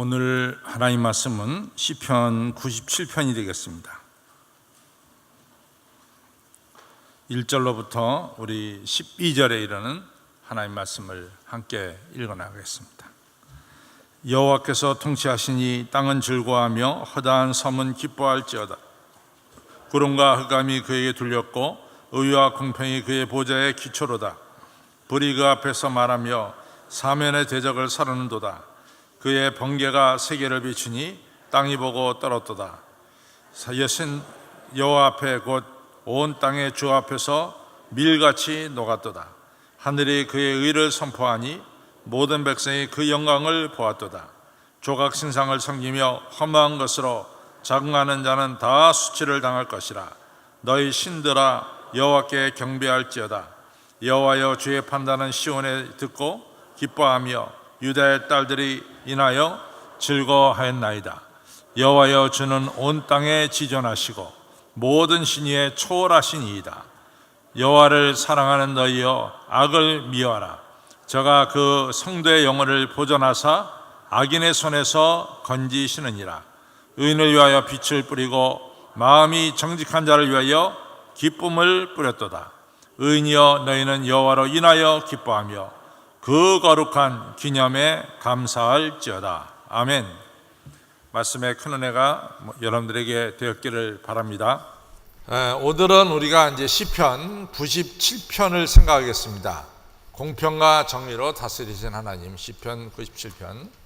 오늘 하나님 말씀은 시편 97편이 되겠습니다. 1절로부터 우리 12절에 이르는 하나님 말씀을 함께 읽어나가겠습니다. 여호와께서 통치하시니 땅은 즐거워하며 허다한 섬은 기뻐할지어다. 구름과 흑암이 그에게 둘렸고 의와 공평이 그의 보좌의 기초로다. 불이 그 앞에서 말하며 사면의 대적을 사르는도다. 그의 번개가 세계를 비추니 땅이 보고 떨었도다. 여신 여호와 앞에 곧 온 땅의 주 앞에서 밀같이 녹았도다. 하늘이 그의 의를 선포하니 모든 백성이 그 영광을 보았도다. 조각 신상을 섬기며 허무한 것으로 자긍하는 자는 다 수치를 당할 것이라. 너희 신들아 여호와께 경배할지어다. 여호와여, 주의 판단은 시온에 듣고 기뻐하며 유다의 딸들이 인하여 즐거워하였나이다. 여호와여, 주는 온 땅에 지존하시고 모든 신위에 초월하신 이이다. 여호와를 사랑하는 너희여, 악을 미워하라. 저가 그 성도의 영혼을 보존하사 악인의 손에서 건지시느니라. 의인을 위하여 빛을 뿌리고 마음이 정직한 자를 위하여 기쁨을 뿌렸도다. 의인이여, 너희는 여호와로 인하여 기뻐하며 그 거룩한 기념에 감사할지어다. 아멘. 말씀의 큰 은혜가 여러분들에게 되었기를 바랍니다. 오늘은 우리가 이제 시편 97편을 생각하겠습니다. 공평과 정의로 다스리신 하나님, 시편 97편.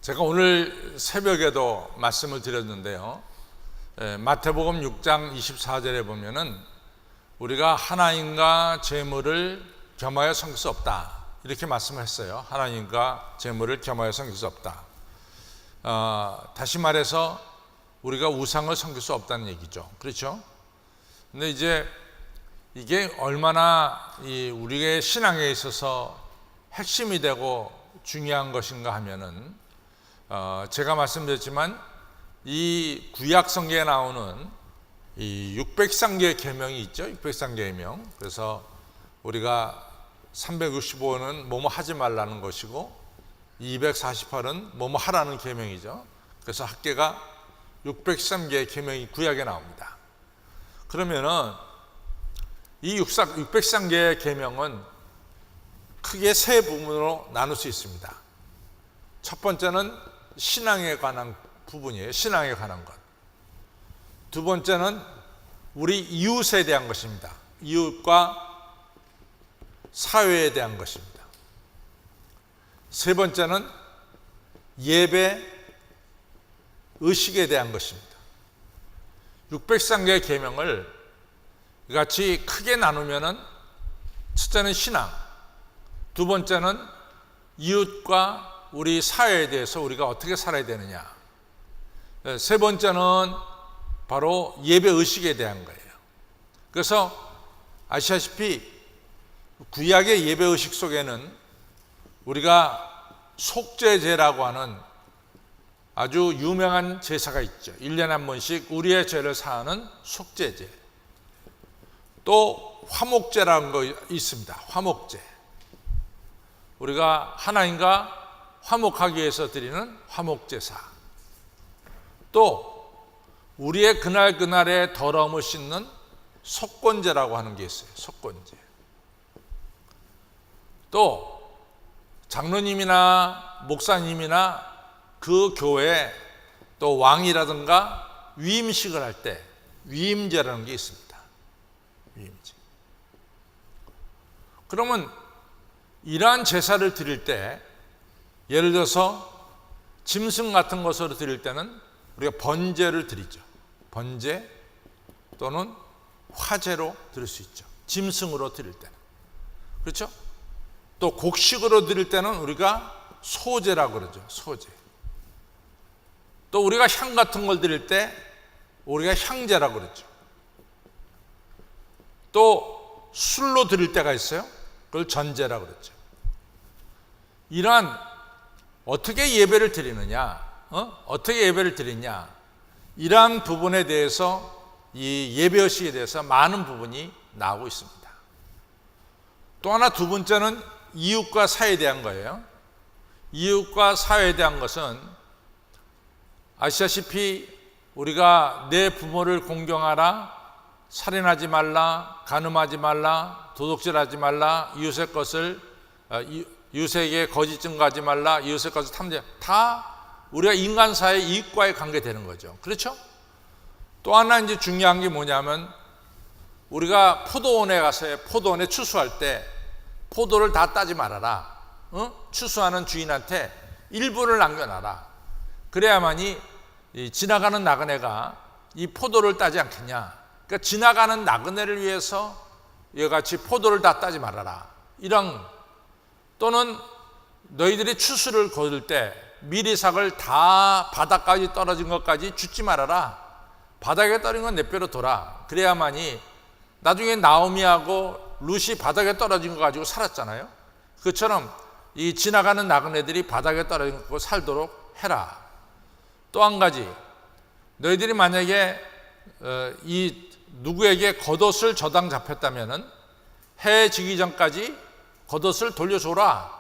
제가 오늘 새벽에도 말씀을 드렸는데요, 마태복음 6장 24절에 보면은 우리가 하나님과 재물을 겸하여 섬길 수 없다, 이렇게 말씀을 했어요. 하나님과 재물을 겸하여 섬길 수 없다. 다시 말해서 우리가 우상을 섬길 수 없다는 얘기죠. 그렇죠? 근데 이제 이게 얼마나 우리의 신앙에 있어서 핵심이 되고 중요한 것인가 하면은, 제가 말씀드렸지만 이 구약 성경에 나오는 이 603개의 계명이 있죠. 603개의 계명. 그래서 우리가 365는 뭐뭐 하지 말라는 것이고 248은 뭐뭐 하라는 계명이죠. 그래서 합계가 603개의 계명이 구약에 나옵니다. 그러면은 이 603개의 계명은 크게 세 부분으로 나눌 수 있습니다. 첫 번째는 신앙에 관한 부분이에요. 신앙에 관한 것. 두 번째는 우리 이웃에 대한 것입니다. 이웃과 사회에 대한 것입니다. 세 번째는 예배, 의식에 대한 것입니다. 603개의 계명을 같이 크게 나누면은, 첫째는 신앙, 두 번째는 이웃과 우리 사회에 대해서 우리가 어떻게 살아야 되느냐, 세 번째는 바로 예배 의식에 대한 거예요. 그래서 아시다시피 구약의 예배 의식 속에는 우리가 속죄제라고 하는 아주 유명한 제사가 있죠. 1년에 한 번씩 우리의 죄를 사하는 속죄제, 또 화목제라는 거 있습니다. 화목제, 우리가 하나님과 화목하기 위해서 드리는 화목제사, 또 우리의 그날그날의 더러움을 씻는 속건제라고 하는 게 있어요. 속건제. 또 장로님이나 목사님이나 그 교회, 또 왕이라든가 위임식을 할 때 위임제라는 게 있습니다. 위임제. 그러면 이러한 제사를 드릴 때, 예를 들어서 짐승 같은 것으로 드릴 때는 우리가 번제를 드리죠. 번제 또는 화제로 드릴 수 있죠. 짐승으로 드릴 때는. 그렇죠? 또 곡식으로 드릴 때는 우리가 소제라고 그러죠. 소제. 또 우리가 향 같은 걸 드릴 때 우리가 향제라고 그랬죠. 또 술로 드릴 때가 있어요. 그걸 전제라고 그랬죠. 이러한 어떻게 예배를 드리느냐, 어떻게 예배를 드리냐, 이러한 부분에 대해서 이 예배의식에 대해서 많은 부분이 나오고 있습니다. 또 하나 두 번째는 이웃과 사회에 대한 거예요. 이웃과 사회에 대한 것은 아시다시피 우리가 내 부모를 공경하라, 살인하지 말라, 간음하지 말라, 도둑질하지 말라, 이웃의 것을 이웃에게 거짓 증거하지 말라, 이웃의 것을 탐지, 다 우리가 인간 사회 이익과의 관계되는 거죠. 그렇죠? 또 하나 이제 중요한 게 뭐냐면 우리가 포도원에 가서 포도원에 추수할 때 포도를 다 따지 말아라. 추수하는 주인한테 일부를 남겨놔라. 그래야만이 지나가는 나그네가 이 포도를 따지 않겠냐. 그러니까 지나가는 나그네를 위해서 이와 같이 포도를 다 따지 말아라. 이런, 또는 너희들이 추수를 거둘 때 미리삭을 다 바닥까지 떨어진 것까지 줍지 말아라. 바닥에 떨어진 건 내 뼈로 둬라. 그래야만이 나중에 나오미하고 룻이 바닥에 떨어진 거 가지고 살았잖아요. 그처럼 이 지나가는 나그네들이 바닥에 떨어진 거 살도록 해라. 또 한 가지, 너희들이 만약에 이 누구에게 겉옷을 저당 잡혔다면은 해 지기 전까지 겉옷을 돌려줘라.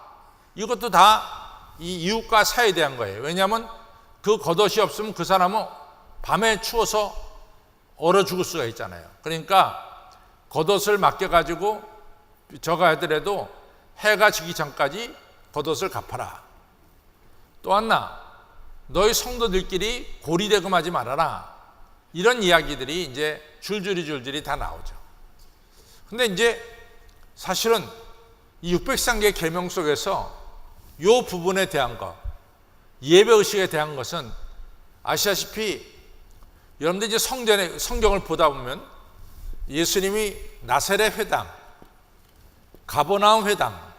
이것도 다 이 이웃과 사회에 대한 거예요. 왜냐하면 그 겉옷이 없으면 그 사람은 밤에 추워서 얼어 죽을 수가 있잖아요. 그러니까 겉옷을 맡겨가지고 저가 하더라도 해가 지기 전까지 겉옷을 갚아라. 또 하나, 너희 성도들끼리 고리대금하지 말아라. 이런 이야기들이 이제 줄줄이 다 나오죠. 근데 이제 사실은 이 603개 계명 속에서 이 부분에 대한 것, 예배의식에 대한 것은 아시다시피 여러분들 이제 성경을 보다 보면 예수님이 나사렛 회당, 가버나움 회당,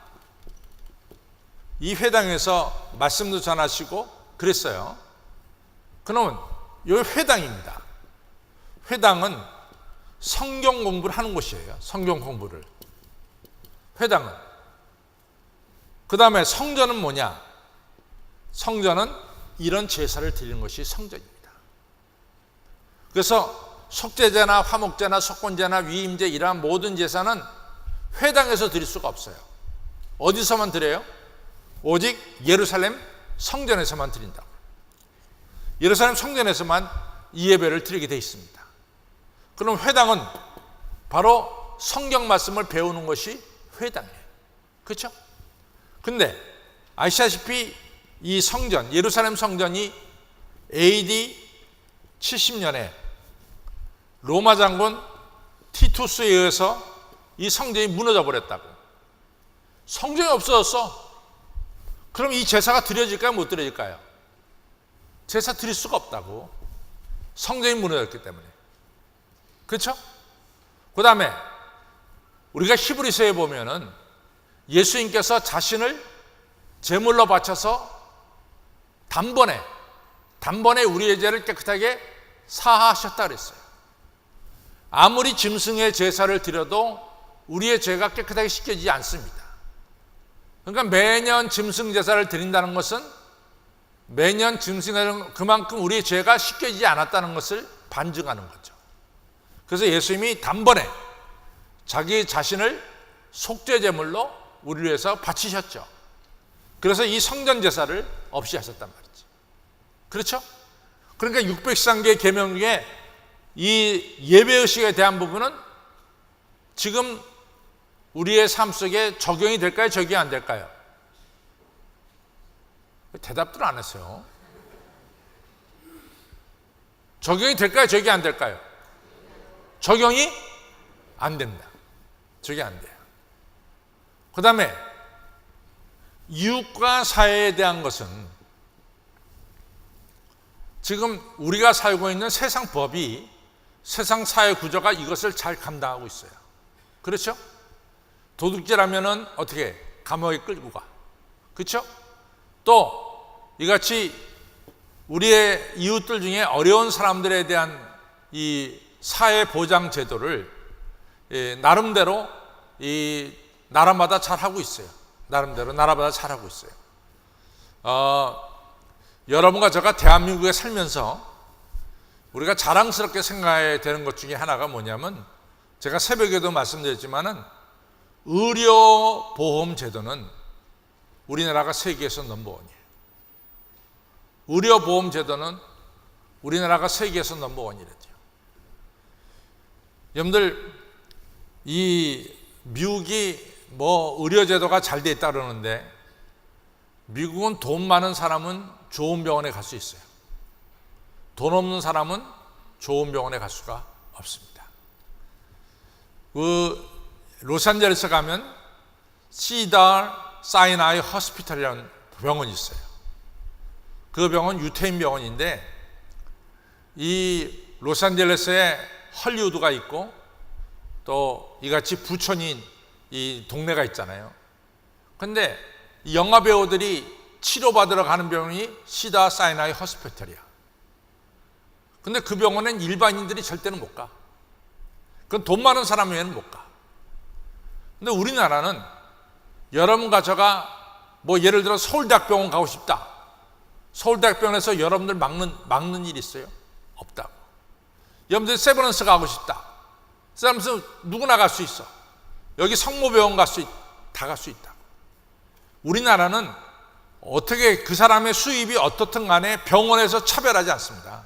이 회당에서 말씀도 전하시고 그랬어요. 그러면 여기 회당입니다. 회당은 성경 공부를 하는 곳이에요. 성경 공부를. 회당은. 그 다음에 성전은 뭐냐? 성전은 이런 제사를 드리는 것이 성전입니다. 그래서 속죄제나 화목제나 속건제나 위임제 이러한 모든 제사는 회당에서 드릴 수가 없어요. 어디서만 드려요? 오직 예루살렘 성전에서만 드린다고. 예루살렘 성전에서만 이 예배를 드리게 되어 있습니다. 그럼 회당은 바로 성경 말씀을 배우는 것이 회당이에요. 그렇죠? 근데 아시다시피 이 성전, 예루살렘 성전이 AD 70년에 로마 장군 티투스에 의해서 이 성전이 무너져 버렸다고. 성전이 없어졌어. 그럼 이 제사가 드려질까요? 못 드려질까요? 제사 드릴 수가 없다고. 성전이 무너졌기 때문에. 그렇죠? 그 다음에 우리가 히브리서에 보면은 예수님께서 자신을 제물로 바쳐서 단번에 우리의 죄를 깨끗하게 사하셨다 그랬어요. 아무리 짐승의 제사를 드려도 우리의 죄가 깨끗하게 씻겨지지 않습니다. 그러니까 매년 짐승 제사를 드린다는 것은 매년 짐승은 그만큼 우리의 죄가 씻겨지지 않았다는 것을 반증하는 거죠. 그래서 예수님이 단번에 자기 자신을 속죄 제물로 우리를 위해서 바치셨죠. 그래서 이 성전 제사를 없이 하셨단 말이죠. 그렇죠? 그러니까 613개 계명 중에 이 예배의식에 대한 부분은 지금 우리의 삶 속에 적용이 될까요? 적용이 안 될까요? 대답들 안 했어요. 적용이 될까요? 적용이 안 될까요? 적용이 안 됩니다. 적용이 안 돼요. 그 다음에 이웃과 사회에 대한 것은 지금 우리가 살고 있는 세상 법이, 세상 사회 구조가 이것을 잘 감당하고 있어요. 그렇죠? 도둑질하면은 어떻게 감옥에 끌고 가. 그렇죠? 또 이같이 우리의 이웃들 중에 어려운 사람들에 대한 이 사회 보장 제도를 나름대로 이 나라마다 잘 하고 있어요. 나름대로 나라마다 잘 하고 있어요. 여러분과 제가 대한민국에 살면서 우리가 자랑스럽게 생각해야 되는 것 중에 하나가 뭐냐면, 제가 새벽에도 말씀드렸지만은 의료보험 제도는 우리나라가 세계에서 넘버원이에요. 의료보험 제도는 우리나라가 세계에서 넘버원이랬죠. 여러분들, 이 미국이 뭐 의료제도가 잘 돼 있다 그러는데, 미국은 돈 많은 사람은 좋은 병원에 갈 수 있어요. 돈 없는 사람은 좋은 병원에 갈 수가 없습니다. 로스앤젤레스 가면 시달 사이나이 호스피탈이라는 병원이 있어요. 그 병원 유태인 병원인데, 이 로스앤젤레스에 헐리우드가 있고 또 이같이 부촌인 이 동네가 있잖아요. 근데 이 영화 배우들이 치료받으러 가는 병원이 시다 사이나이 호스피탈이야. 근데 그 병원엔 일반인들이 절대는 못 가. 그건 돈 많은 사람 외에는 못 가. 근데 우리나라는 여러분과 제가 뭐 예를 들어 서울대학병원 가고 싶다. 서울대학병원에서 여러분들 막는 일 있어요? 없다고. 여러분들 세브란스 가고 싶다. 세브란스 누구나 갈 수 있어. 여기 성모병원 다 갈 수 있다고. 우리나라는 어떻게 그 사람의 수입이 어떻든 간에 병원에서 차별하지 않습니다.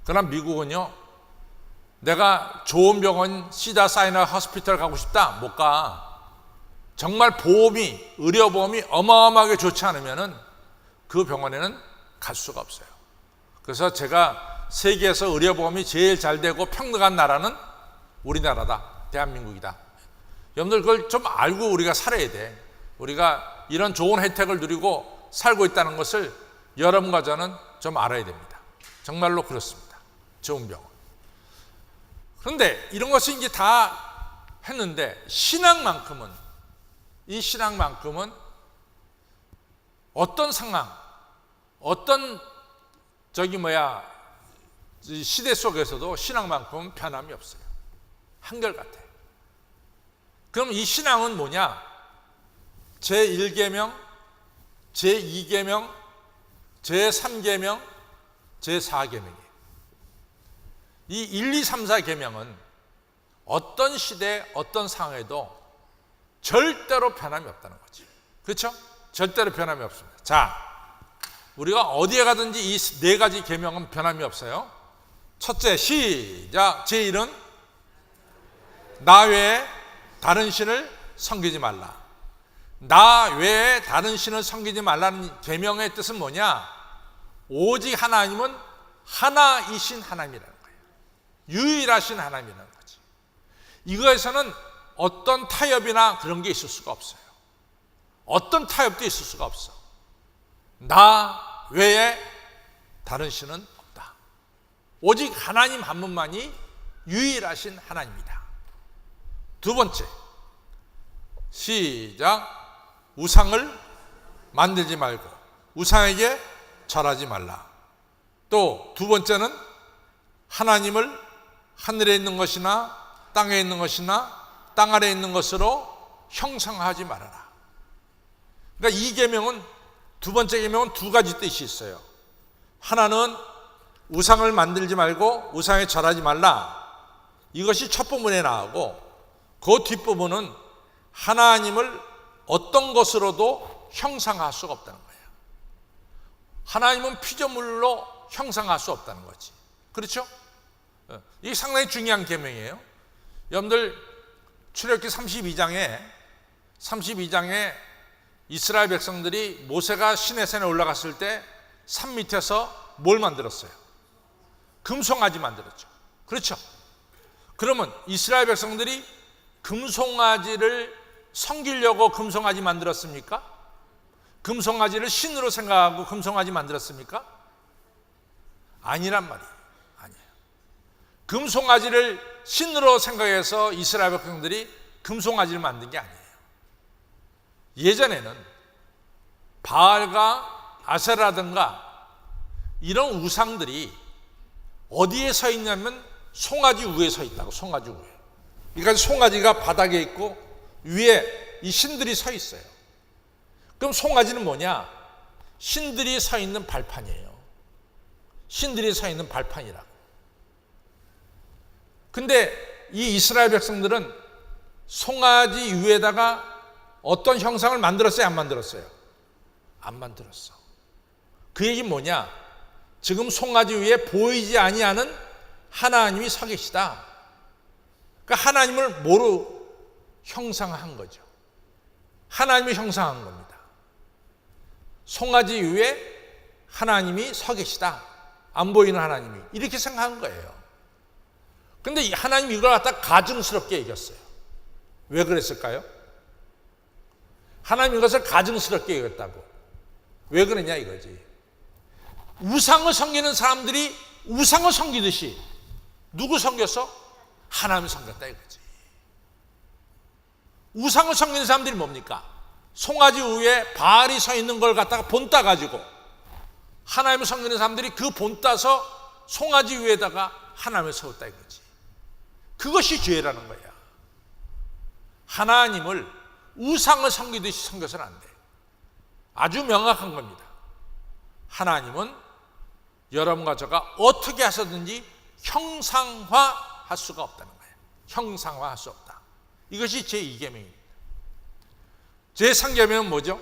그러나 미국은요, 내가 좋은 병원 시다 사이나 호스피탈 가고 싶다, 못 가. 정말 의료보험이 어마어마하게 좋지 않으면은 그 병원에는 갈 수가 없어요. 그래서 제가 세계에서 의료보험이 제일 잘 되고 평등한 나라는 우리나라다, 대한민국이다. 여러분들 그걸 좀 알고 우리가 살아야 돼. 우리가 이런 좋은 혜택을 누리고 살고 있다는 것을 여러분과 저는 좀 알아야 됩니다. 정말로 그렇습니다. 좋은 병원. 그런데 이런 것을 이제 다 했는데, 이 신앙만큼은 어떤 상황, 어떤 시대 속에서도 신앙만큼은 변함이 없어요. 한결같아요. 그럼 이 신앙은 뭐냐? 제1계명, 제2계명, 제3계명, 제4계명이에요. 이 1, 2, 3, 4계명은 어떤 시대, 어떤 상황에도 절대로 변함이 없다는 거지. 그렇죠? 절대로 변함이 없습니다. 자, 우리가 어디에 가든지 이 네 가지 계명은 변함이 없어요. 첫째, 시작. 제1은 나 외에 다른 신을 섬기지 말라. 나 외에 다른 신을 섬기지 말라는 계명의 뜻은 뭐냐? 오직 하나님은 하나이신 하나님이라는 거예요. 유일하신 하나님이라는 거지. 이거에서는 어떤 타협이나 그런 게 있을 수가 없어요. 어떤 타협도 있을 수가 없어. 나 외에 다른 신은 없다. 오직 하나님 한 분만이 유일하신 하나님이다. 두 번째, 시작. 우상을 만들지 말고 우상에게 절하지 말라. 또 두 번째는 하나님을 하늘에 있는 것이나 땅에 있는 것이나 땅 아래에 있는 것으로 형상하지 말아라. 그러니까 이 계명은, 두 번째 계명은 두 가지 뜻이 있어요. 하나는 우상을 만들지 말고 우상에 절하지 말라. 이것이 첫 부분에 나오고, 그 뒷부분은 하나님을 어떤 것으로도 형상할 수가 없다는 거예요. 하나님은 피조물로 형상할 수 없다는 거지. 그렇죠? 이게 상당히 중요한 계명이에요. 여러분들 출애굽기 32장에 이스라엘 백성들이 모세가 시내산에 올라갔을 때 산 밑에서 뭘 만들었어요? 금송아지 만들었죠. 그렇죠? 그러면 이스라엘 백성들이 금송아지를 섬기려고 금송아지 만들었습니까? 금송아지를 신으로 생각하고 금송아지 만들었습니까? 아니란 말이에요. 아니에요. 금송아지를 신으로 생각해서 이스라엘 백성들이 금송아지를 만든 게 아니에요. 예전에는 바알과 아세라든가 이런 우상들이 어디에 서 있냐면 송아지 위에 서 있다고. 송아지 위에. 그러니까 송아지가 바닥에 있고 위에 이 신들이 서 있어요. 그럼 송아지는 뭐냐? 신들이 서 있는 발판이에요. 신들이 서 있는 발판이라고. 근데 이 이스라엘 백성들은 송아지 위에다가 어떤 형상을 만들었어요? 안 만들었어요? 안 만들었어. 그 얘기는 뭐냐? 지금 송아지 위에 보이지 아니하는 하나님이 서 계시다. 그러니까 하나님을 뭐로 형상한 거죠? 하나님을 형상한 겁니다. 송아지 위에 하나님이 서 계시다. 안 보이는 하나님이. 이렇게 생각한 거예요. 근데 하나님이 이걸 갖다 가증스럽게 여겼어요. 왜 그랬을까요? 하나님 이것을 가증스럽게 여겼다고. 왜 그러냐 이거지. 우상을 섬기는 사람들이 우상을 섬기듯이 누구 섬겼어? 하나님을 섬겼다 이거지. 우상을 섬기는 사람들이 뭡니까? 송아지 위에 바알이 서 있는 걸 갖다가 본따 가지고 하나님을 섬기는 사람들이 그 본따서 송아지 위에다가 하나님을 세웠다 이거지. 그것이 죄라는 거야. 하나님을 우상을 섬기듯이 섬겨서는 안 돼. 아주 명확한 겁니다. 하나님은 여러분과 저가 어떻게 하서든지 형상화할 수가 없다는 거예요. 형상화할 수 없다. 이것이 제2계명입니다. 제3계명은 뭐죠?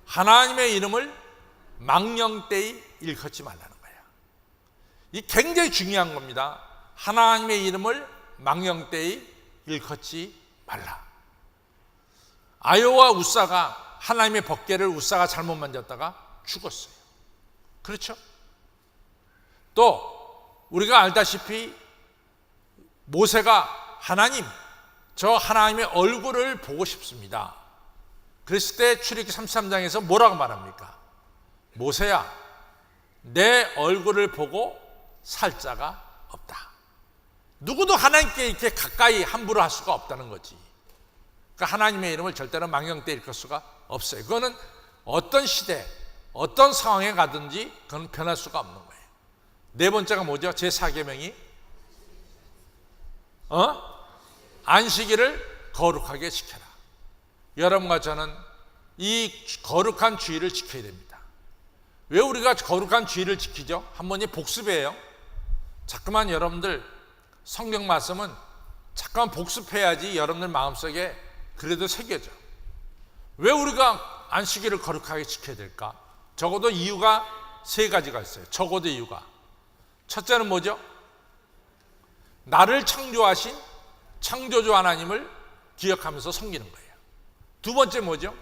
하나님의 이름을 망령되이 일컫지 말라는 거예요. 이 굉장히 중요한 겁니다. 하나님의 이름을 망령되이 일컫지 말라. 아요와 우사가 하나님의 법궤를 우사가 잘못 만졌다가 죽었어요. 그렇죠? 또 우리가 알다시피 모세가 하나님, 저 하나님의 얼굴을 보고 싶습니다. 그랬을 때 출애굽기 33장에서 뭐라고 말합니까? 모세야, 내 얼굴을 보고 살 자가 없다. 누구도 하나님께 이렇게 가까이 함부로 할 수가 없다는 거지. 그러니까 하나님의 이름을 절대로 망령되이 일컬 수가 없어요. 그거는 어떤 시대, 어떤 상황에 가든지 그건 변할 수가 없는 거예요. 네 번째가 뭐죠? 제4계명이 안식일을 거룩하게 지켜라. 여러분과 저는 이 거룩한 주일을 지켜야 됩니다. 왜 우리가 거룩한 주일을 지키죠? 한번 복습이에요. 자꾸만 여러분들 성경 말씀은 자꾸만 복습해야지 여러분들 마음속에 그래도 새겨져. 왜 우리가 안식일을 거룩하게 지켜야 될까? 적어도 이유가 세 가지가 있어요. 적어도 이유가. 첫째는 뭐죠? 나를 창조하신 창조주 하나님을 기억하면서 섬기는 거예요. 두 번째 뭐죠?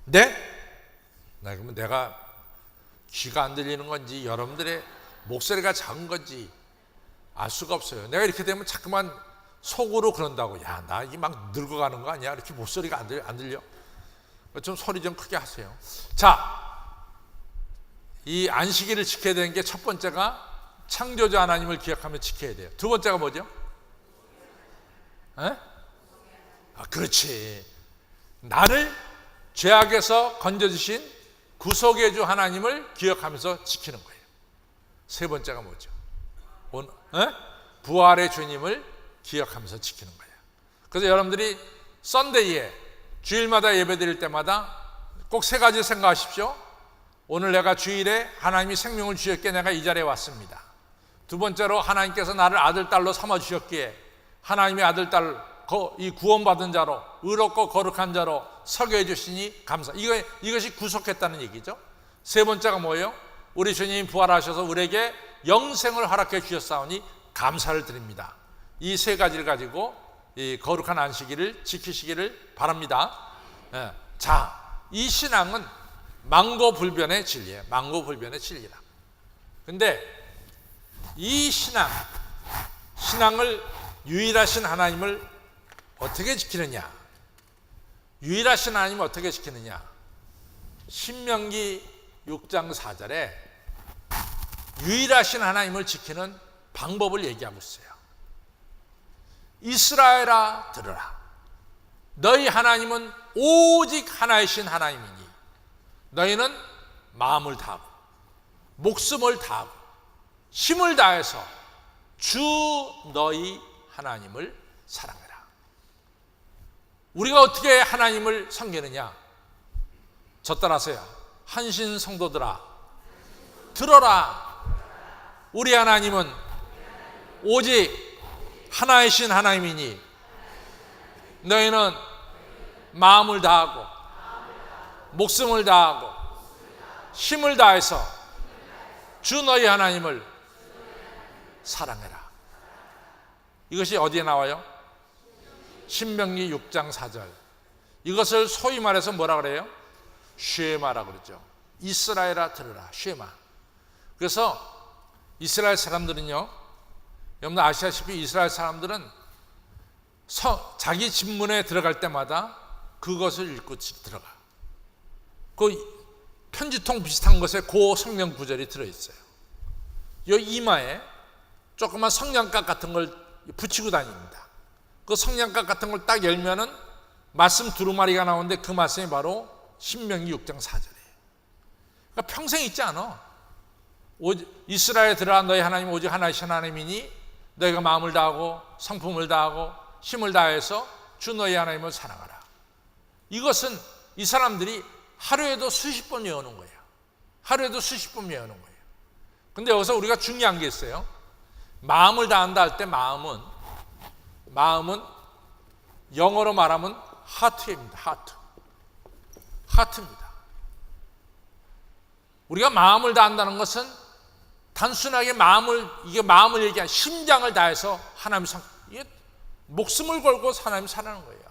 네? 그러면 내가 귀가 안 들리는 건지 여러분들의 목소리가 작은 건지 알 수가 없어요. 내가 이렇게 되면 자꾸만 속으로 그런다고. 야, 나 이게 막 늙어가는 거 아니야? 이렇게 목소리가 안 들려? 좀 소리 좀 크게 하세요. 자, 이 안식일을 지켜야 되는 게 첫 번째가 창조주 하나님을 기억하며 지켜야 돼요. 두 번째가 뭐죠? 그렇지. 나를 죄악에서 건져주신 구속의 주 하나님을 기억하면서 지키는 거예요. 세 번째가 뭐죠? 부활의 주님을 기억하면서 지키는 거예요. 그래서 여러분들이 썬데이에 주일마다 예배 드릴 때마다 꼭 세 가지 생각하십시오. 오늘 내가 주일에 하나님이 생명을 주셨기에 내가 이 자리에 왔습니다. 두 번째로 하나님께서 나를 아들, 딸로 삼아주셨기에 하나님의 아들, 딸, 이 구원받은 자로 의롭고 거룩한 자로 서게 해주시니 감사. 이것이 구속했다는 얘기죠. 세 번째가 뭐예요? 우리 주님이 부활하셔서 우리에게 영생을 허락해 주셨사오니 감사를 드립니다. 이 세 가지를 가지고 이 거룩한 안식일을 지키시기를 바랍니다. 자, 이 신앙은 망고불변의 진리예요. 망고불변의 진리라. 근데 이 신앙을 유일하신 하나님을 어떻게 지키느냐? 유일하신 하나님을 어떻게 지키느냐? 신명기 6장 4절에 유일하신 하나님을 지키는 방법을 얘기하고 있어요. 이스라엘아 들으라. 너희 하나님은 오직 하나이신 하나님이니 너희는 마음을 다하고 목숨을 다하고 힘을 다해서 주 너희 하나님을 사랑해라. 우리가 어떻게 하나님을 섬기느냐? 저 따라서요. 한신 성도들아, 들어라. 우리 하나님은 오직 하나이신 하나님이니 너희는 마음을 다하고 목숨을 다하고 힘을 다해서 주 너희 하나님을 사랑해라. 이것이 어디에 나와요? 신명기 6장 4절. 이것을 소위 말해서 뭐라 그래요? 쉐마라고 그러죠. 이스라엘아 들으라. 쉐마. 그래서 이스라엘 사람들은요, 여러분 아시다시피 이스라엘 사람들은 자기 집문에 들어갈 때마다 그것을 읽고 들어가. 그 편지통 비슷한 것에 그 성경 구절이 들어있어요. 이 이마에 조그만 성냥갑 같은 걸 붙이고 다닙니다. 그 성냥갑 같은 걸 딱 열면은 말씀 두루마리가 나오는데 그 말씀이 바로 신명기 6장 4절이에요. 그러니까 평생 있지 않아. 이스라엘 들어라. 너희 하나님 오직 하나이신 하나님이니 너희가 마음을 다하고 성품을 다하고 힘을 다해서 주 너희 하나님을 사랑하라. 이것은 이 사람들이 하루에도 수십 번 외우는 거예요. 하루에도 수십 번 외우는 거예요. 근데 여기서 우리가 중요한 게 있어요. 마음을 다한다 할 때 마음은 영어로 말하면 하트입니다. 하트입니다. 우리가 마음을 다한다는 것은 단순하게 마음을 얘기한 심장을 다해서 하나님 이게 목숨을 걸고 하나님 사랑하는 거예요.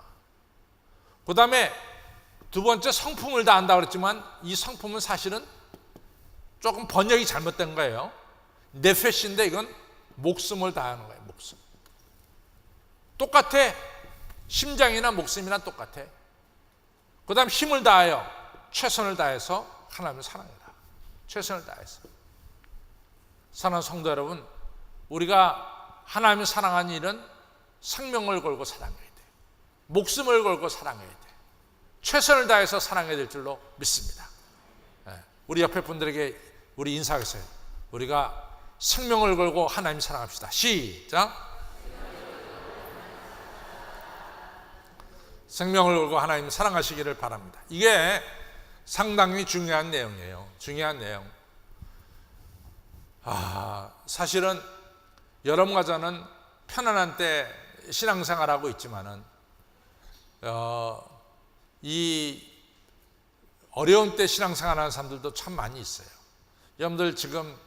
그 다음에 두 번째 성품을 다한다 그랬지만 이 성품은 사실은 조금 번역이 잘못된 거예요. 네페시인데 이건 목숨을 다하는 거예요. 목숨. 똑같아. 심장이나 목숨이나 똑같아. 그 다음 힘을 다하여 최선을 다해서 하나님을 사랑해라. 최선을 다해서. 사랑하는 성도 여러분, 우리가 하나님을 사랑하는 일은 생명을 걸고 사랑해야 돼. 목숨을 걸고 사랑해야 돼. 최선을 다해서 사랑해야 될 줄로 믿습니다. 우리 옆에 분들에게 우리 인사하겠어요. 우리가 생명을 걸고 하나님 사랑합시다. 시작. 생명을 걸고 하나님 사랑하시기를 바랍니다. 이게 상당히 중요한 내용이에요. 중요한 내용. 사실은 여러분과 저는 편안한 때 신앙생활하고 있지만은 이 어려운 때 신앙생활하는 사람들도 참 많이 있어요. 여러분들 지금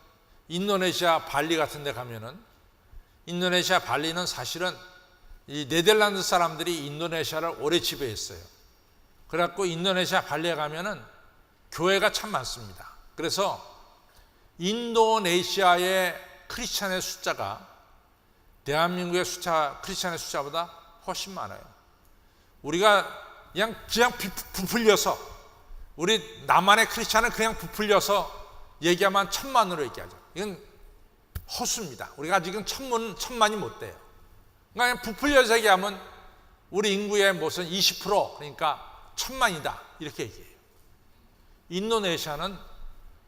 인도네시아 발리 같은 데 가면은 인도네시아 발리는 사실은 이 네덜란드 사람들이 인도네시아를 오래 지배했어요. 그래갖고 인도네시아 발리에 가면은 교회가 참 많습니다. 그래서 인도네시아의 크리스찬의 숫자가 대한민국의 크리스찬의 숫자보다 훨씬 많아요. 우리가 그냥 부풀려서 우리 남한의 크리스찬은 그냥 부풀려서 얘기하면 1000만으로 얘기하죠. 이건 허수입니다. 우리가 아직은 1000만이 못 돼요. 그러니까 부풀려서 얘기하면 우리 인구의 무슨 20% 그러니까 1000만이다 이렇게 얘기해요. 인도네시아는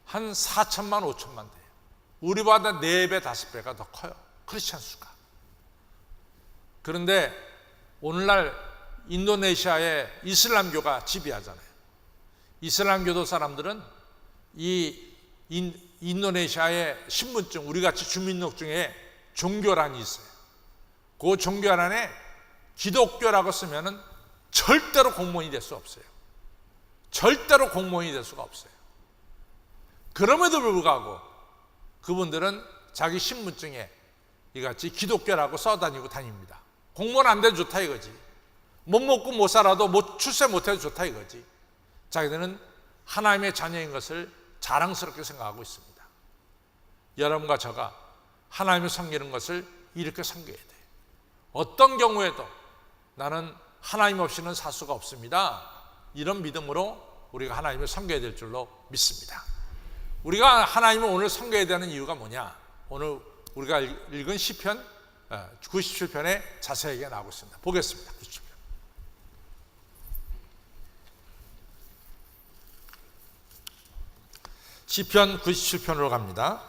한 4천만 5천만 돼요. 우리보다 4배 5배가 더 커요. 크리스찬 수가. 그런데 오늘날 인도네시아의 이슬람교가 지배하잖아요. 이슬람교도 사람들은 이 인도네시아의 신분증, 우리같이 주민등록증에 종교란이 있어요. 그 종교란에 기독교라고 쓰면은 절대로 공무원이 될 수 없어요. 절대로 공무원이 될 수가 없어요. 그럼에도 불구하고 그분들은 자기 신분증에 이같이 기독교라고 써다니고 다닙니다. 공무원 안 돼도 좋다 이거지. 못 먹고 못 살아도 출세 못해도 좋다 이거지. 자기들은 하나님의 자녀인 것을 자랑스럽게 생각하고 있습니다. 여러분과 저가 하나님을 섬기는 것을 이렇게 섬겨야 돼요. 어떤 경우에도 나는 하나님 없이는 살 수가 없습니다. 이런 믿음으로 우리가 하나님을 섬겨야 될 줄로 믿습니다. 우리가 하나님을 오늘 섬겨야 되는 이유가 뭐냐? 오늘 우리가 읽은 시편 97편에 자세하게 나오고 있습니다. 보겠습니다. 97편. 시편 97편으로 갑니다.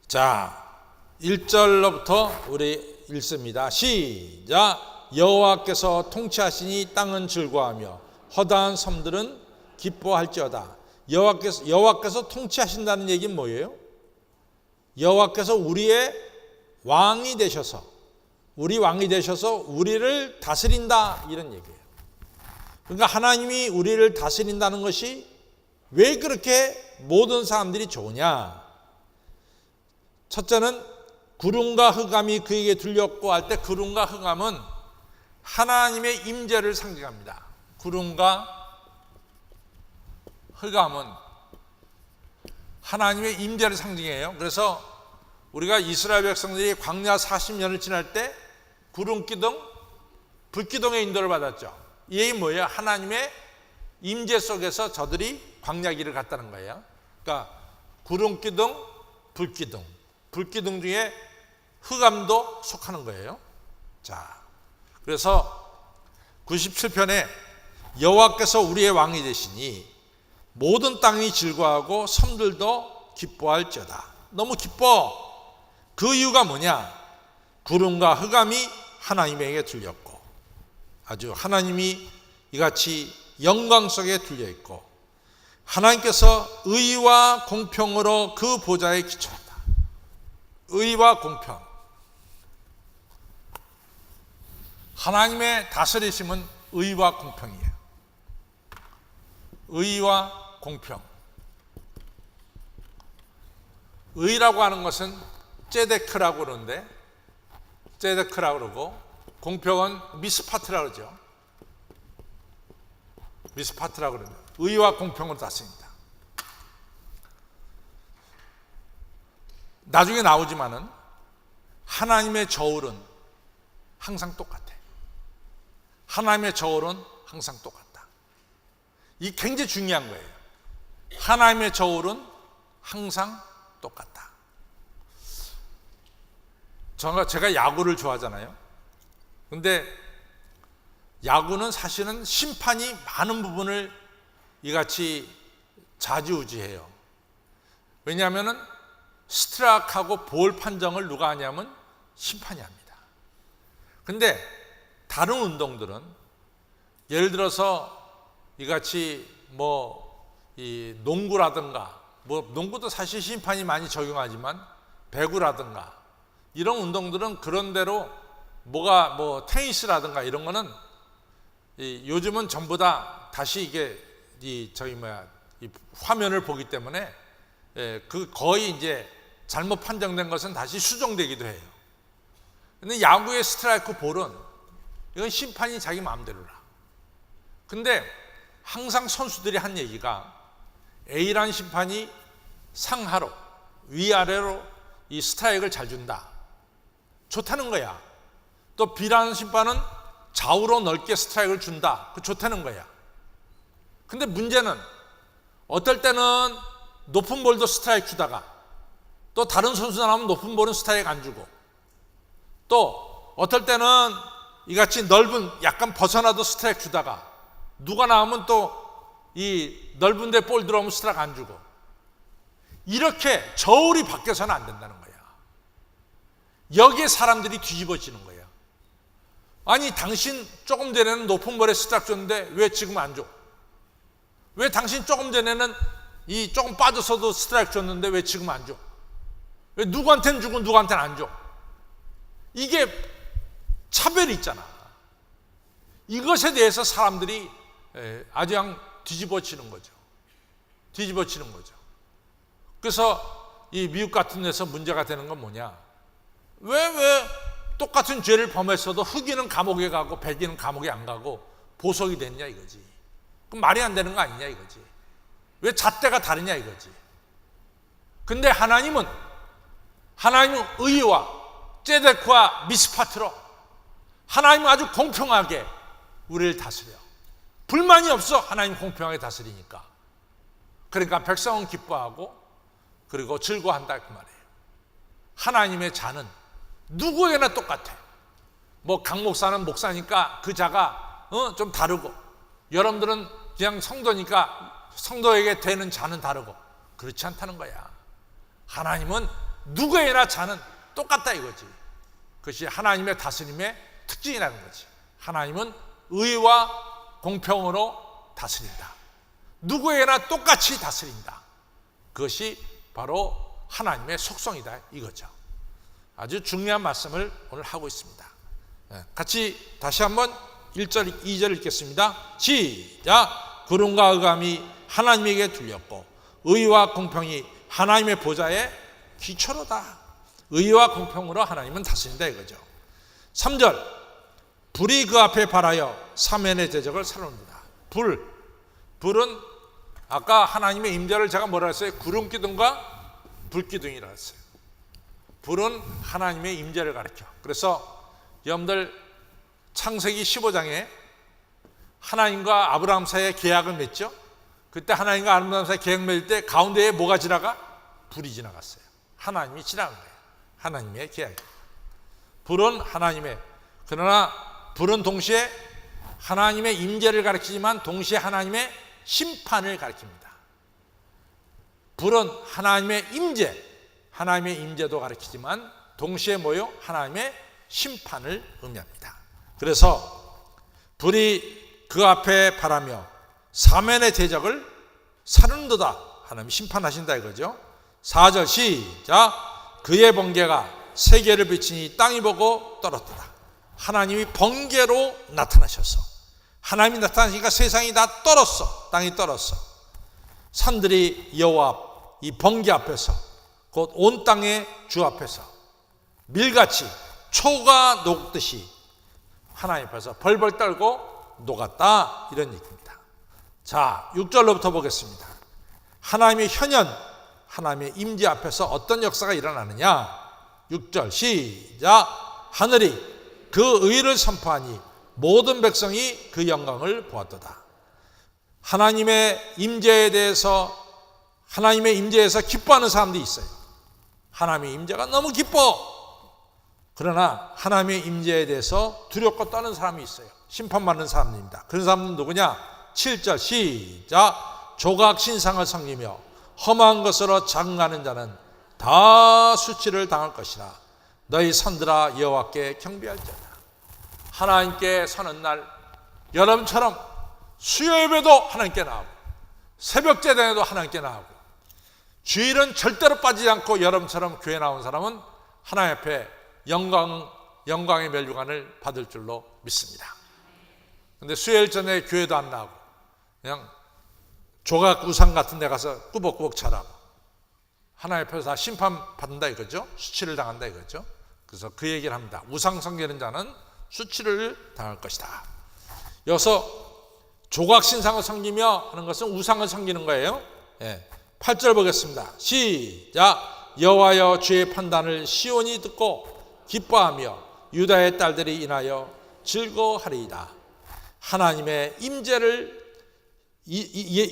자, 1절로부터 우리 읽습니다. 시작. 여호와께서 통치하시니 땅은 즐거워하며 허다한 섬들은 기뻐할지어다. 여호와께서 통치하신다는 얘기는 뭐예요? 여호와께서 우리의 왕이 되셔서 우리를 다스린다, 이런 얘기예요. 그러니까 하나님이 우리를 다스린다는 것이 왜 그렇게 모든 사람들이 좋으냐? 첫째는 구름과 흑암이 그에게 들렸고 할 때, 구름과 흑암은 하나님의 임재를 상징합니다. 구름과 흑암은 하나님의 임재를 상징해요. 그래서 우리가 이스라엘 백성들이 광야 40년을 지날 때 구름 기둥, 불 기둥의 인도를 받았죠. 이 얘기는 뭐예요? 하나님의 임재 속에서 저들이 광야 길을 갔다는 거예요. 그러니까 구름 기둥, 불 기둥, 불 기둥 중에 흑암도 속하는 거예요. 자, 그래서 97편에 여호와께서 우리의 왕이 되시니 모든 땅이 즐거워하고 섬들도 기뻐할지어다. 너무 기뻐. 그 이유가 뭐냐? 구름과 흑암이 하나님에게 들렸고, 아주 하나님이 이같이 영광 속에 들려 있고, 하나님께서 의와 공평으로 그 보좌에 기초했다. 의와 공평. 하나님의 다스리심은 의와 공평이에요. 의와 공평. 의라고 하는 것은 ጼ데크라고 그러는데, ጼ데크라고 그러고, 공평은 미스파트라고 그러죠. 미스파트라고 그러는데, 의와 공평으로 다스립니다. 나중에 나오지만은 하나님의 저울은 항상 똑같아. 하나님의 저울은 항상 똑같다. 이 굉장히 중요한 거예요. 하나님의 저울은 항상 똑같다. 제가 야구를 좋아하잖아요. 근데 야구는 사실은 심판이 많은 부분을 이같이 좌지우지해요. 왜냐하면 스트라이크하고 볼 판정을 누가 하냐면 심판이 합니다. 근데 다른 운동들은 예를 들어서 이같이 이 농구라든가, 농구도 사실 심판이 많이 적용하지만 배구라든가 이런 운동들은 그런대로 테니스라든가 이런 거는 요즘은 전부 다 다시 이게 이 화면을 보기 때문에 그 거의 이제 잘못 판정된 것은 다시 수정되기도 해요. 근데 야구의 스트라이크 볼은 이건 심판이 자기 마음대로라. 근데 항상 선수들이 한 얘기가 A라는 심판이 상하로 위아래로 이 스트라이크를 잘 준다. 좋다는 거야. 또 B라는 심판은 좌우로 넓게 스트라이크를 준다. 그 좋다는 거야. 근데 문제는 어떨 때는 높은 볼도 스트라이크 주다가 또 다른 선수 나오면 높은 볼은 스트라이크 안 주고, 또 어떨 때는 이같이 넓은 약간 벗어나도 스트라이크 주다가 누가 나오면 또 이 넓은 데 볼 들어오면 스트라이크 안 주고, 이렇게 저울이 바뀌어서는 안 된다는 거야. 여기에 사람들이 뒤집어지는 거야. 아니, 당신 조금 전에는 높은 볼에 스트라이크 줬는데 왜 지금 안 줘? 왜 당신 조금 전에는 이 조금 빠져서도 스트라이크 줬는데 왜 지금 안 줘? 왜 누구한테는 주고 누구한테는 안 줘? 이게 차별이 있잖아. 이것에 대해서 사람들이 아주 그냥 뒤집어치는 거죠. 뒤집어치는 거죠. 그래서 이 미국 같은 데서 문제가 되는 건 뭐냐? 왜 똑같은 죄를 범했어도 흑인은 감옥에 가고 백인은 감옥에 안 가고 보석이 됐냐 이거지. 그럼 말이 안 되는 거 아니냐 이거지. 왜 잣대가 다르냐 이거지. 근데 하나님은 의와 ጼ데크와 미스파트로 하나님은 아주 공평하게 우리를 다스려. 불만이 없어. 하나님 공평하게 다스리니까. 그러니까 백성은 기뻐하고 그리고 즐거워한다 그 말이에요. 하나님의 자는 누구에게나 똑같아. 뭐 강 목사는 목사니까 그 자가 좀 다르고, 여러분들은 그냥 성도니까 성도에게 되는 자는 다르고, 그렇지 않다는 거야. 하나님은 누구에게나 자는 똑같다 이거지. 그것이 하나님의 다스림의 특징이라는 거지. 하나님은 의와 공평으로 다스린다. 누구에게나 똑같이 다스린다. 그것이 바로 하나님의 속성이다 이거죠. 아주 중요한 말씀을 오늘 하고 있습니다. 같이 다시 한번 1절 2절 읽겠습니다. 시작. 구름과 흑암이 하나님에게 들렸고 의와 공평이 하나님의 보좌의 기초로다. 의와 공평으로 하나님은 다스린다 이거죠. 3절. 불이 그 앞에 발하여 사면의 대적을 사르는다. 불은 아까 하나님의 임재를 제가 뭐라 했어요? 구름 기둥과 불 기둥이라 했어요. 불은 하나님의 임재를 가리켜. 그래서 여러분들 창세기 15장에 하나님과 아브라함 사이에 계약을 맺죠. 그때 하나님과 아브라함 사이에 계약 맺을 때 가운데에 뭐가 지나가? 불이 지나갔어요. 하나님이 지나간 거예요. 하나님의 계약. 불은 하나님의, 그러나 불은 동시에 하나님의 임재를 가리키지만 동시에 하나님의 심판을 가리킵니다. 불은 하나님의 임재, 하나님의 임재도 가리키지만 동시에 뭐요? 하나님의 심판을 의미합니다. 그래서 불이 그 앞에 발하며 사면의 대적을 사르는도다. 하나님 심판하신다 이거죠. 4절 시작. 그의 번개가 세계를 비치니 땅이 보고 떨었도다. 하나님이 번개로 나타나셔서, 하나님이 나타나시니까 세상이 다 떨었어. 땅이 떨었어. 산들이 여호와 앞, 이 번개 앞에서, 곧 온 땅의 주 앞에서 밀같이 초가 녹듯이 하나님 앞에서 벌벌 떨고 녹았다. 이런 얘기입니다. 자, 6절로부터 보겠습니다. 하나님의 현현, 하나님의 임재 앞에서 어떤 역사가 일어나느냐. 6절 시작. 하늘이 그 의를 선포하니 모든 백성이 그 영광을 보았도다. 하나님의 임재에 대해서, 하나님의 임재에서 기뻐하는 사람도 있어요. 하나님의 임재가 너무 기뻐. 그러나 하나님의 임재에 대해서 두렵고 떠는 사람이 있어요. 심판받는 사람입니다. 그런 사람은 누구냐? 7절 시작. 조각 신상을 섬기며 험한 것으로 자긍하는 자는 다 수치를 당할 것이라. 너희 선들아 여호와께 경배할지어다. 하나님께 서는 날 여러분처럼 수요 예배도 하나님께 나오고 새벽 제단에도 하나님께 나오고 주일은 절대로 빠지지 않고 여러분처럼 교회 나온 사람은 하나님 앞에 영광의 멸류관을 받을 줄로 믿습니다. 그런데 수요일 전에 교회도 안 나오고 그냥 조각 우상 같은 데 가서 꾸벅꾸벅 자라고 하나님 앞에서 다 심판받는다 이거죠. 수치를 당한다 이거죠. 그래서 그 얘기를 합니다. 우상 섬기는 자는 수치를 당할 것이다. 여기서 조각 신상을 섬기며 하는 것은 우상을 섬기는 거예요. 8절 보겠습니다. 시작. 여호와여 주의 판단을 시온이 듣고 기뻐하며 유다의 딸들이 인하여 즐거워하리이다. 하나님의 임재를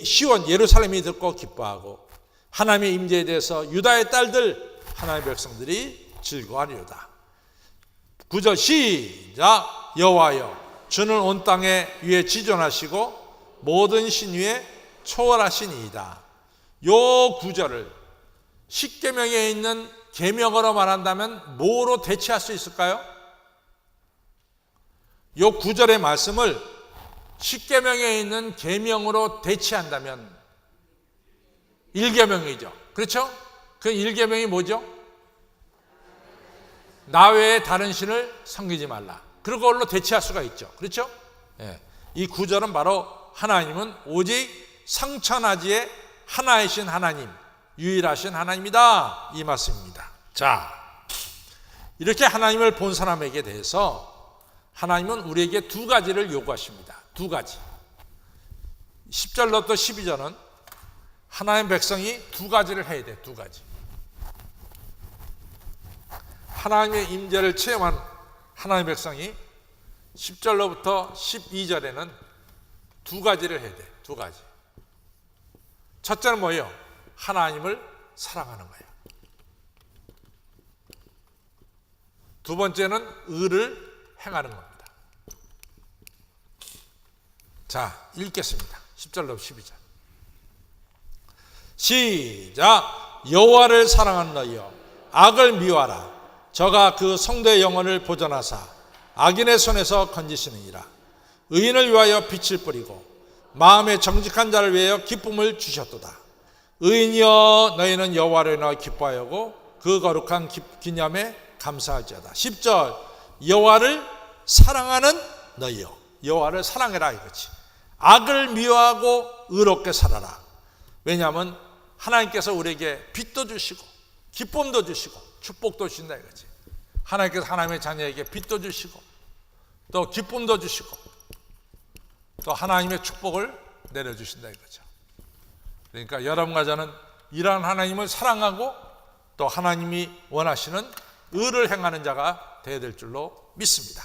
시온 예루살렘이 듣고 기뻐하고 하나님의 임재에 대해서 유다의 딸들 하나님의 백성들이 즐거워하리로다. 9절 시작. 여호와여 주는 온 땅에 위에 지존하시고 모든 신 위에 초월하시니이다. 요 구절을 십계명에 있는 계명으로 말한다면 뭐로 대체할 수 있을까요? 요 구절의 말씀을 십계명에 있는 계명으로 대체한다면 1계명이죠. 그렇죠? 그 1계명이 뭐죠? 나 외에 다른 신을 섬기지 말라. 그걸로 대체할 수가 있죠. 그렇죠? 이 구절은 바로 하나님은 오직 성천하지의 하나이신 하나님, 유일하신 하나님이다. 이 말씀입니다. 자, 이렇게 하나님을 본 사람에게 대해서 하나님은 우리에게 두 가지를 요구하십니다. 두 가지. 10절부터 12절은 하나님 백성이 두 가지를 해야 돼. 두 가지. 하나님의 임재를 체험한 하나님 백성이 10절로부터 12절에는 두 가지를 해야 돼. 두 가지. 첫째는 뭐예요? 하나님을 사랑하는 거예요. 두 번째는 의를 행하는 겁니다. 자, 읽겠습니다. 10절로 12절. 시작. 여호와를 사랑하는 너희여, 악을 미워하라. 저가 그 성도의 영혼을 보존하사 악인의 손에서 건지시느니라. 의인을 위하여 빛을 뿌리고 마음에 정직한 자를 위하여 기쁨을 주셨도다. 의인이여, 너희는 여호와를 인하여 기뻐하고 그 거룩한 기념에 감사할지어다. 10절. 여호와를 사랑하는 너희여, 여호와를 사랑해라 이거지. 악을 미워하고 의롭게 살아라. 왜냐하면 하나님께서 우리에게 빛도 주시고 기쁨도 주시고 축복도 주신다 이거지. 하나님께서 하나님의 자녀에게 빛도 주시고 또 기쁨도 주시고 또 하나님의 축복을 내려주신다 이거죠. 그러니까 여러분과 저는 이러한 하나님을 사랑하고 또 하나님이 원하시는 의를 행하는 자가 되어야 될 줄로 믿습니다.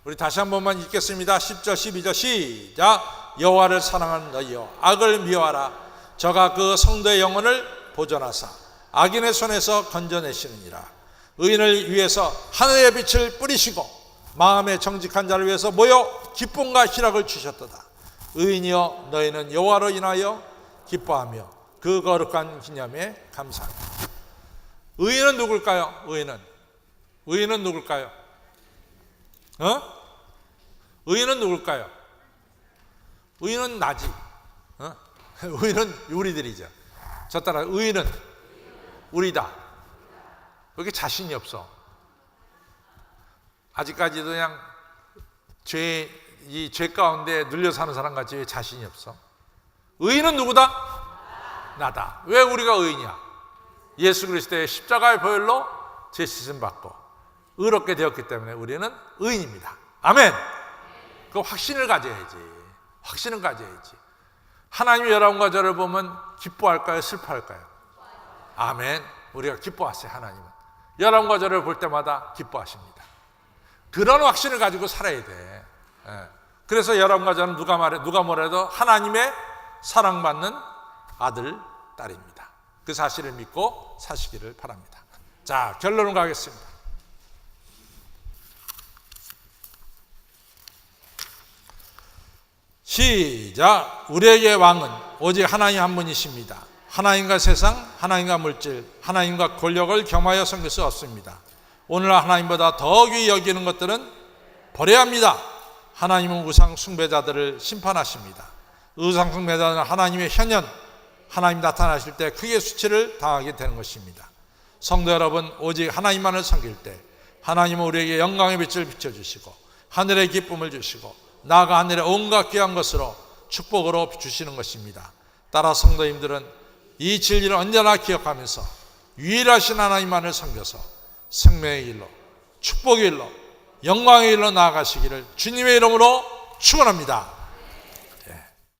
우리 다시 한 번만 읽겠습니다. 10절 12절 시작. 여호와를 사랑하는 너희여, 악을 미워하라. 저가 그 성도의 영혼을 보존하사 악인의 손에서 건져내시느니라. 의인을 위해서 하늘의 빛을 뿌리시고 마음에 정직한 자를 위해서 모여 기쁨과 희락을 주셨도다. 의인이여, 너희는 여호와로 인하여 기뻐하며 그 거룩한 기념에 감사하라. 의인은 누굴까요? 의인은 누굴까요? 의인은 누굴까요? 의인은 나지. 의인은 우리들이죠. 저 따라 의인은 우리다. 왜 이렇게 자신이 없어? 아직까지도 그냥 죄 가운데 눌려 사는 사람 같이 왜 자신이 없어? 의인은 누구다? 나다. 왜 우리가 의인이야? 예수 그리스도의 십자가의 보혈로 죄 씻음 받고 의롭게 되었기 때문에 우리는 의인입니다. 아멘. 그 확신을 가져야지. 확신을 가져야지. 하나님이 여러분과 저를 보면 기뻐할까요? 슬퍼할까요? 아멘. 우리가 기뻐하세요. 하나님은 여러분과 저를 볼 때마다 기뻐하십니다. 그런 확신을 가지고 살아야 돼. 그래서 여러분과 저는 누가 뭐래도 하나님의 사랑받는 아들, 딸입니다. 그 사실을 믿고 사시기를 바랍니다. 자, 결론을 가겠습니다. 시작. 우리에게 왕은 오직 하나님 한 분이십니다. 하나님과 세상, 하나님과 물질, 하나님과 권력을 겸하여 섬길 수 없습니다. 오늘날 하나님보다 더 귀히 여기는 것들은 버려야 합니다. 하나님은 우상 숭배자들을 심판하십니다. 우상 숭배자는 하나님의 현현, 하나님 나타나실 때 크게 수치를 당하게 되는 것입니다. 성도 여러분, 오직 하나님만을 섬길 때 하나님은 우리에게 영광의 빛을 비춰주시고 하늘의 기쁨을 주시고 나아가 하늘의 온갖 귀한 것으로 축복으로 주시는 것입니다. 따라 성도님들은 이 진리를 언제나 기억하면서 유일하신 하나님만을 섬겨서 생명의 길로, 축복의 길로, 영광의 길로 나아가시기를 주님의 이름으로 축원합니다.